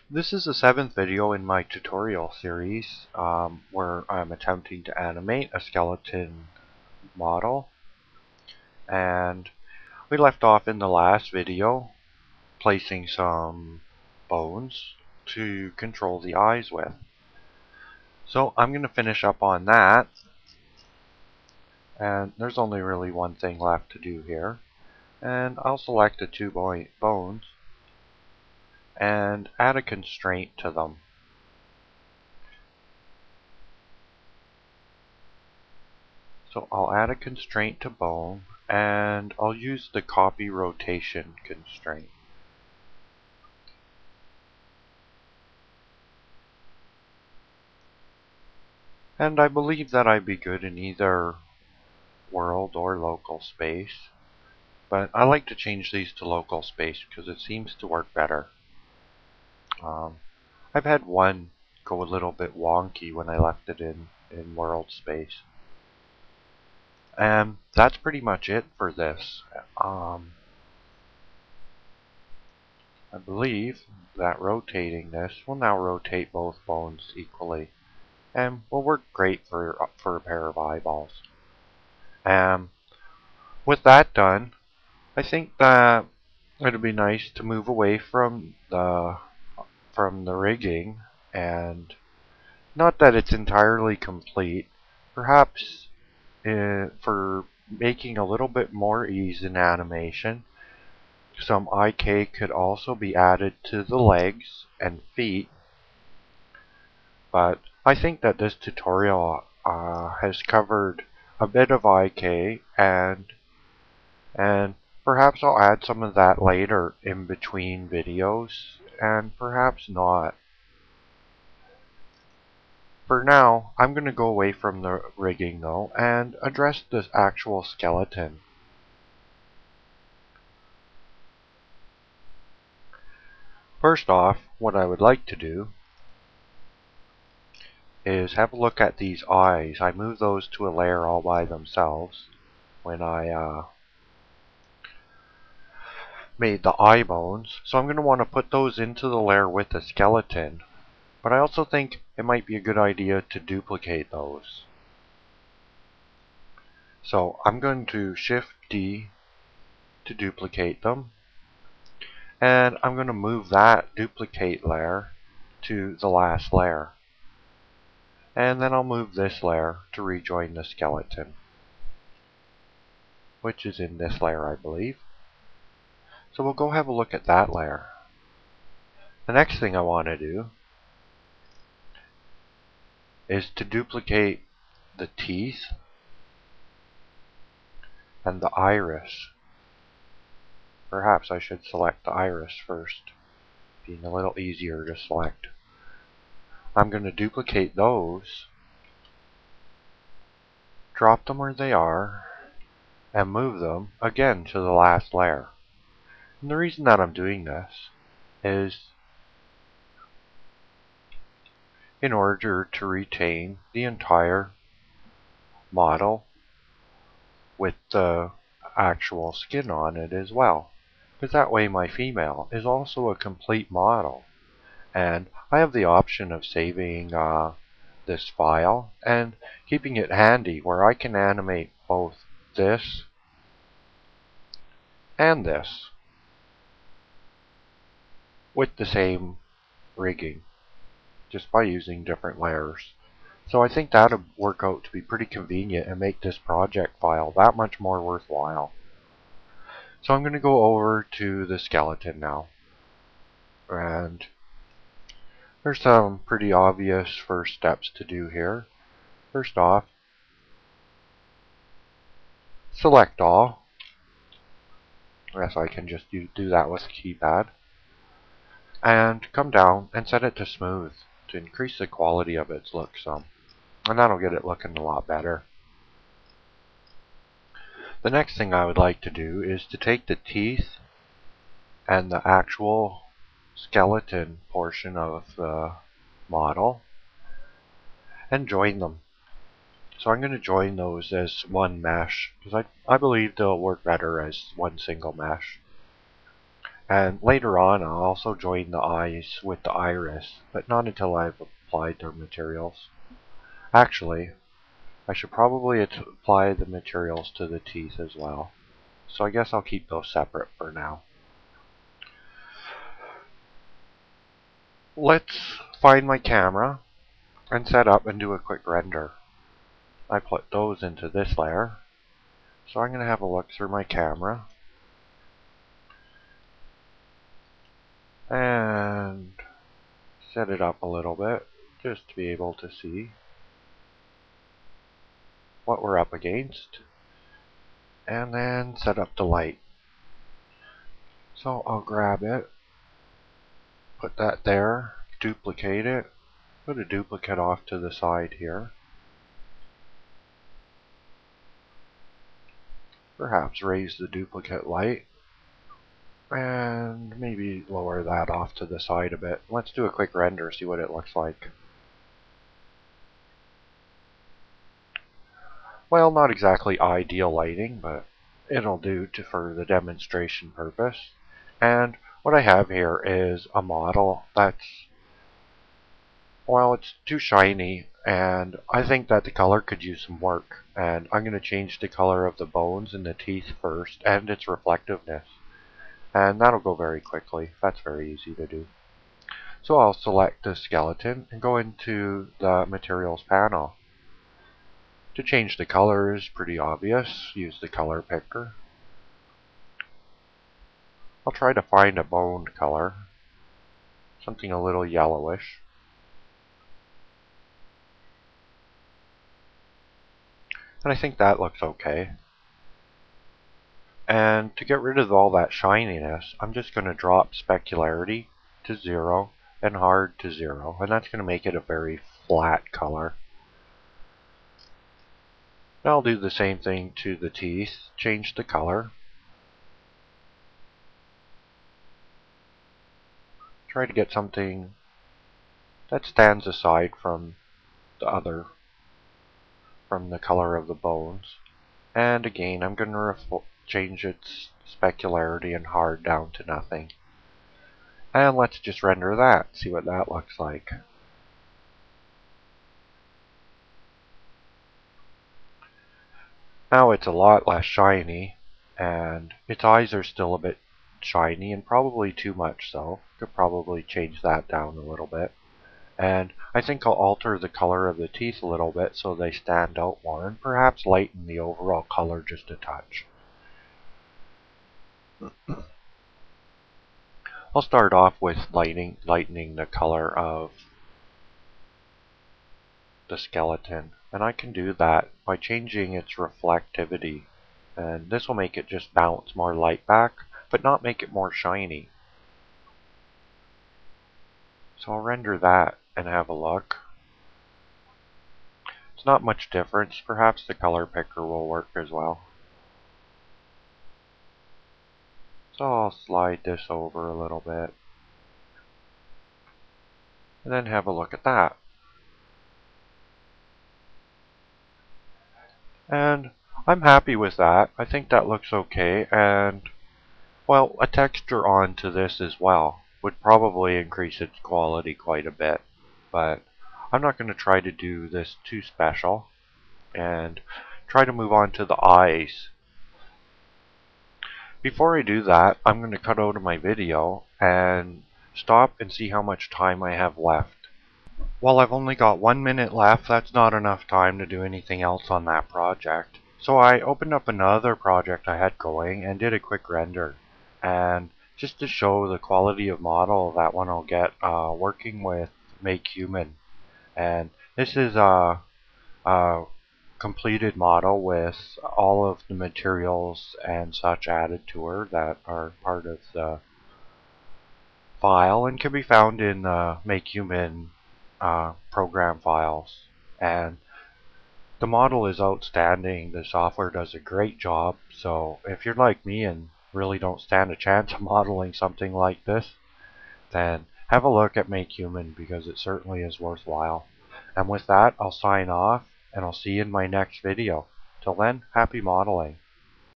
This is the seventh video in my tutorial series where I'm attempting to animate a skeleton model. And we left off in the last video placing some bones to control the eyes with. So I'm going to finish up on that. And there's only really one thing left to do here. And I'll select the two bones and add a constraint to them. So I'll add a constraint to bone, and I'll use the copy rotation constraint. And I believe that I'd be good in either world or local space, but I like to change these to local space because it seems to work better. I've had one go a little bit wonky when I left it in world space. And that's pretty much it for this. I believe that rotating this will now rotate both bones equally and will work great for a pair of eyeballs. With that done, I think that it'd be nice to move away from the rigging, and not that it's entirely complete. Perhaps for making a little bit more ease in animation, some IK could also be added to the legs and feet. But I think that this tutorial has covered a bit of IK, and perhaps I'll add some of that later in between videos, and perhaps not. For now, I'm going to go away from the rigging though and address this actual skeleton. First off, what I would like to do is have a look at these eyes. I moved those to a layer all by themselves when I made the eye bones. So I'm going to want to put those into the layer with the skeleton. But I also think it might be a good idea to duplicate those. So I'm going to Shift D to duplicate them. And I'm going to move that duplicate layer to the last layer. And then I'll move this layer to rejoin the skeleton, which is in this layer, I believe. So we'll go have a look at that layer. The next thing I want to do is to duplicate the teeth and the iris. Perhaps I should select the iris first, being a little easier to select. I'm going to duplicate those, drop them where they are, and move them again to the last layer. And the reason that I'm doing this is in order to retain the entire model with the actual skin on it as well. Because that way my female is also a complete model. And I have the option of saving this file and keeping it handy where I can animate both this and this with the same rigging, just by using different layers. So I think that would work out to be pretty convenient and make this project file that much more worthwhile. So I'm going to go over to the skeleton now. And there's some pretty obvious first steps to do here. First off, select all. I guess I can just do that with the keypad. And come down and set it to smooth to increase the quality of its look some. And that'll get it looking a lot better. The next thing I would like to do is to take the teeth and the actual skeleton portion of the model and join them. So I'm going to join those as one mesh because I believe they'll work better as one single mesh. And later on, I'll also join the eyes with the iris, but not until I've applied their materials. Actually, I should probably apply the materials to the teeth as well. So I guess I'll keep those separate for now. Let's find my camera and set up and do a quick render. I put those into this layer. So I'm going to have a look through my camera. And set it up a little bit just to be able to see what we're up against. And then set up the light. So I'll grab it, put that there, duplicate it, put a duplicate off to the side here. Perhaps raise the duplicate light and maybe lower that off to the side a bit. Let's do a quick render, see what it looks like. Well, not exactly ideal lighting, but it'll do for the demonstration purpose. And what I have here is a model that's, well, it's too shiny, and I think that the color could use some work. And I'm going to change the color of the bones and the teeth first, and its reflectiveness. And that'll go very quickly. That's very easy to do. So I'll select the skeleton and go into the materials panel. To change the color is pretty obvious. Use the color picker. I'll try to find a bone color. Something a little yellowish. And I think that looks okay. And to get rid of all that shininess, I'm just going to drop specularity to 0 and hard to 0. And that's going to make it a very flat color. Now I'll do the same thing to the teeth. Change the color. Try to get something that stands aside from the color of the bones. And again, I'm going to change its specularity and hard down to nothing. And let's just render that, see what that looks like. Now it's a lot less shiny, and its eyes are still a bit shiny, and probably too much so. Could probably change that down a little bit. And I think I'll alter the color of the teeth a little bit so they stand out more, and perhaps lighten the overall color just a touch. I'll start off with lightening the color of the skeleton, and I can do that by changing its reflectivity, and this will make it just bounce more light back, but not make it more shiny. So I'll render that and have a look. It's not much difference. Perhaps the color picker will work as well. So I'll slide this over a little bit. And then have a look at that. And I'm happy with that. I think that looks okay. And, well, a texture onto this as well would probably increase its quality quite a bit. But I'm not going to try to do this too special. And try to move on to the eyes. Before I do that, I'm going to cut out of my video and stop and see how much time I have left. While I've only got 1 minute left, that's not enough time to do anything else on that project. So I opened up another project I had going and did a quick render. And just to show the quality of model that one I'll get working with makehuman. And this is a completed model with all of the materials and such added to her that are part of the file and can be found in the makehuman program files. And the model is outstanding. The software does a great job. So if you're like me and really don't stand a chance of modeling something like this, then have a look at makehuman because it certainly is worthwhile. And with that, I'll sign off and I'll see you in my next video. Till then, happy modeling.